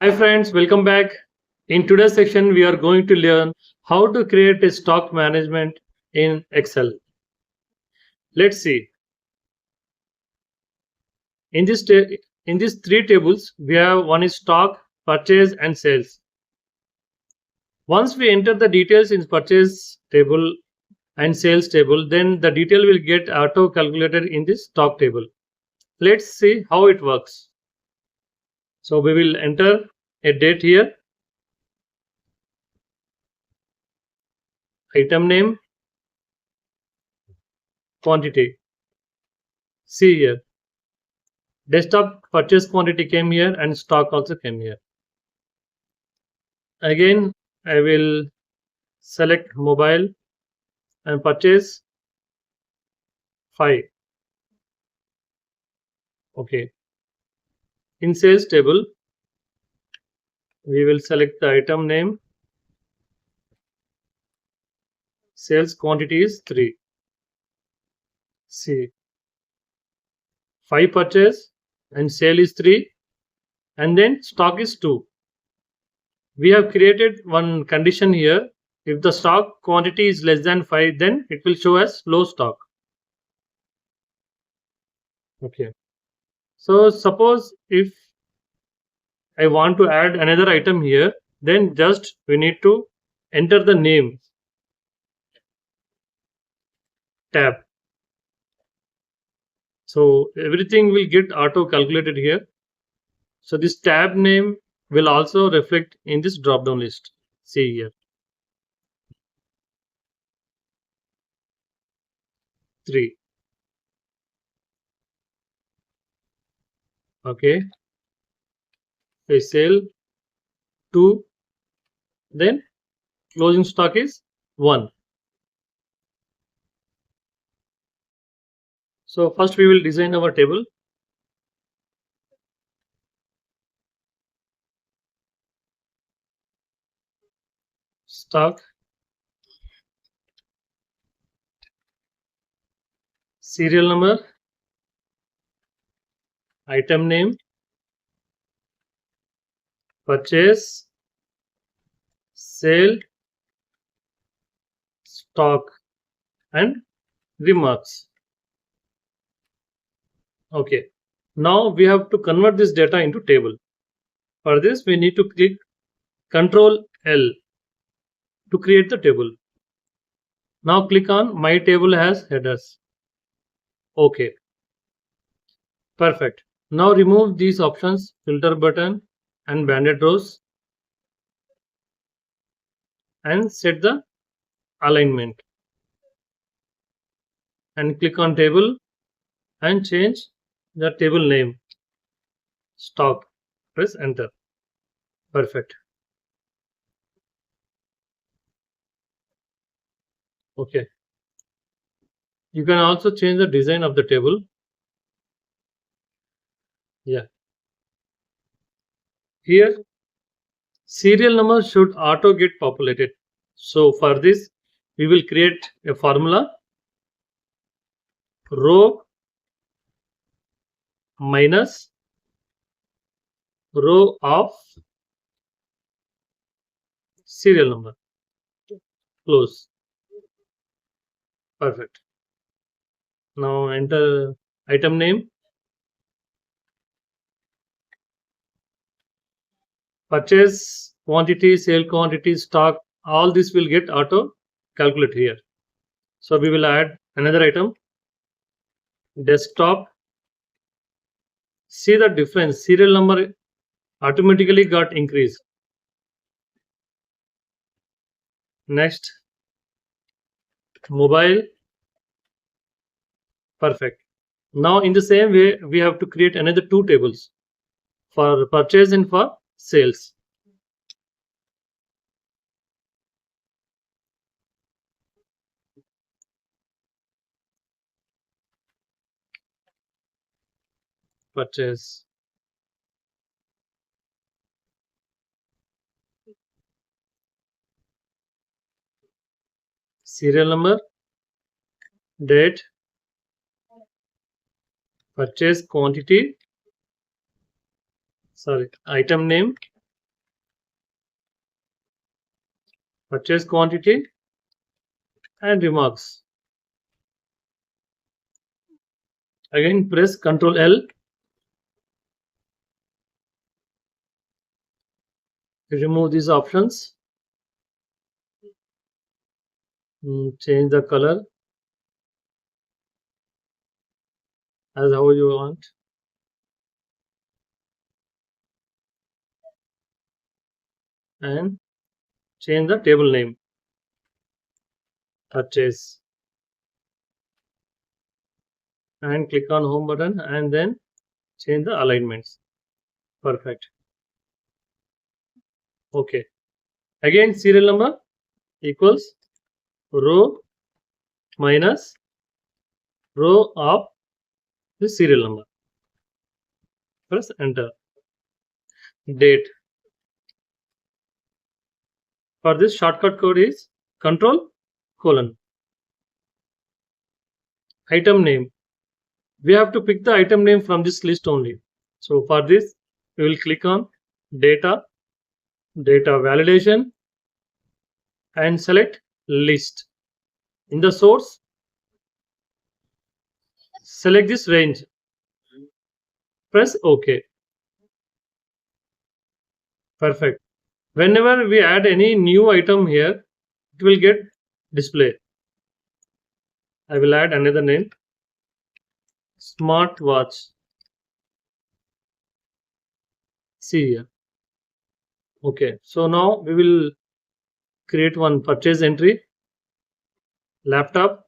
Hi friends, welcome back. In today's section, we are going to learn how to create a stock management in Excel. Let's see. In this in these three tables, we have one is stock, purchase, and sales. Once we enter the details in purchase table and sales table, then the detail will get auto calculated in this stock table. Let's see how it works. So we will enter a date here, item name, quantity. See here. Desktop purchase quantity came here and stock also came here. Again, I will select mobile and purchase 5. Okay. In sales table, we will select the item name. Sales quantity is 3. See. 5 purchase and sale is 3. And then stock is 2. We have created one condition here. If the stock quantity is less than 5, then it will show as low stock. Okay. So suppose if I want to add another item here, then just we need to enter the name tab. So everything will get auto calculated here. So this tab name will also reflect in this drop down list. See here. 3. Okay. A sale 2. Then closing stock is 1. So first we will design our table. Stock, serial number, item name, purchase, sale, stock, and remarks. Okay. Now we have to convert this data into table. For this, we need to click Ctrl L to create the table. Now click on My Table as Headers. Okay. Perfect. Now remove these options, filter button and banded rows, and set the alignment. And click on table and change the table name. Stock. Press enter. Perfect. Okay. You can also change the design of the table. Yeah. Here, serial number should auto get populated. So for this, we will create a formula row minus row of serial number. Close. Perfect. Now enter item name, purchase quantity, sale quantity, stock. All this will get auto calculate here. So we will add another item, desktop. See the difference. Serial number automatically got increased. Next, mobile. Perfect. Now in the same way, we have to create another 2 tables for purchase and for sales. Purchase. Serial number, date, purchase quantity, sorry, item name, purchase quantity and remarks. Again, press Ctrl L to remove these options. Change the color as how you want. And change the table name, purchase. And click on home button and then change the alignments. Perfect. Okay. Again, serial number equals row minus row of the serial number. Press enter. Date. For this shortcut code is control colon. Item name. We have to pick the item name from this list only. So for this, we will click on data, data validation, and select list. In the source, select this range. Press OK. Perfect. Whenever we add any new item here, it will get displayed. I will add another name, smartwatch. See here. Okay, so now we will create one purchase entry, laptop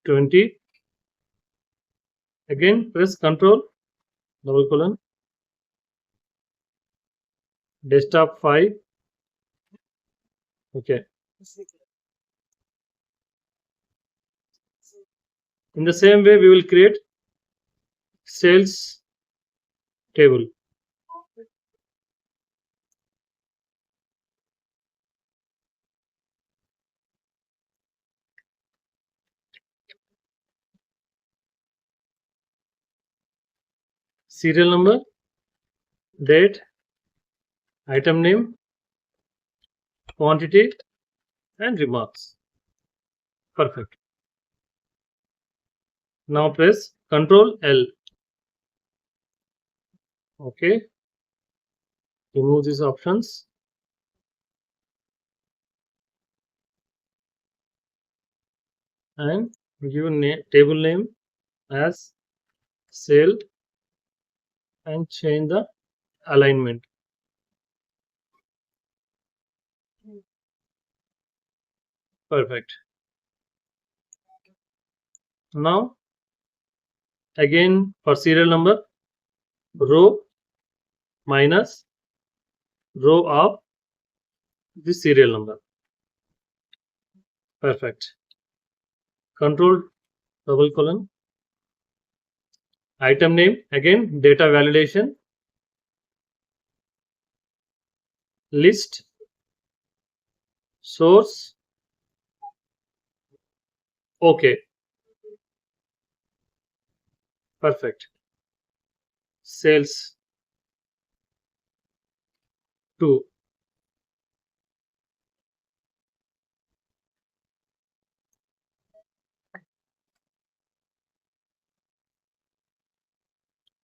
20. Again, press Control double colon, desktop 5. Okay. In the same way, we will create sales table. Serial number, date, item name, quantity, and remarks. Perfect. Now press Control L. Okay. Remove these options. And give table name as sale and change the alignment. Perfect. Now again for serial number, row minus row of the serial number. Perfect. Control double colon, item name, again data validation, list, source. Okay. Perfect. Sales 2.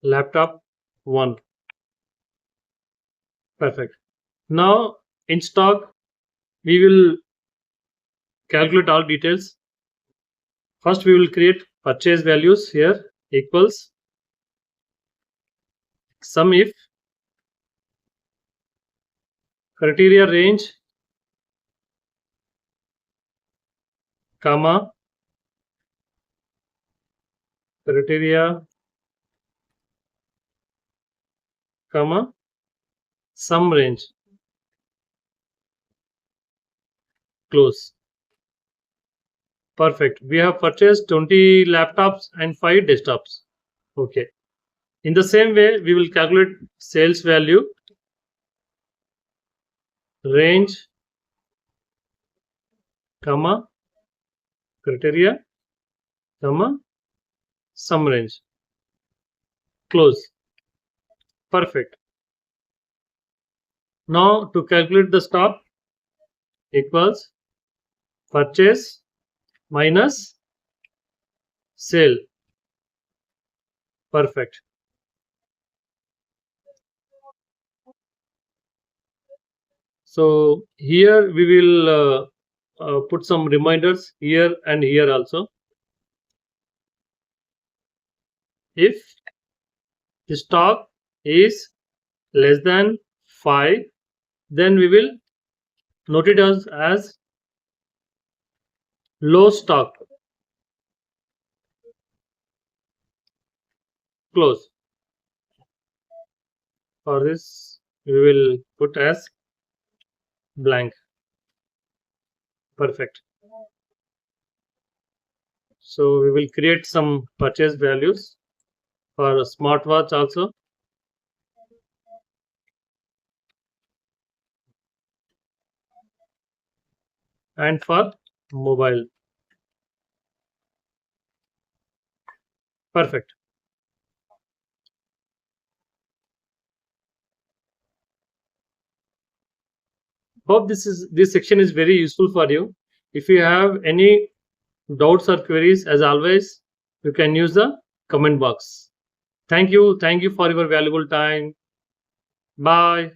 Laptop 1. Perfect. Now in stock, we will calculate all details. First, we will create purchase values here equals Sumif criteria range, comma, criteria, comma, sum range, close. Perfect. We have purchased 20 laptops and 5 desktops. Okay. In the same way, we will calculate sales value, range, comma, criteria, comma, sum range, close. Perfect. Now to calculate the stock, equals purchase minus sale. Perfect. So here we will put some reminders here and here also. If the stock is less than 5, then we will note it as low stock. Close. For this we will put as blank. Perfect. So we will create some purchase values for a smartwatch also, and for mobile. Perfect. Hope this section is very useful for you. If you have any doubts or queries, as always, you can use the comment box. Thank you. Thank you for your valuable time. Bye.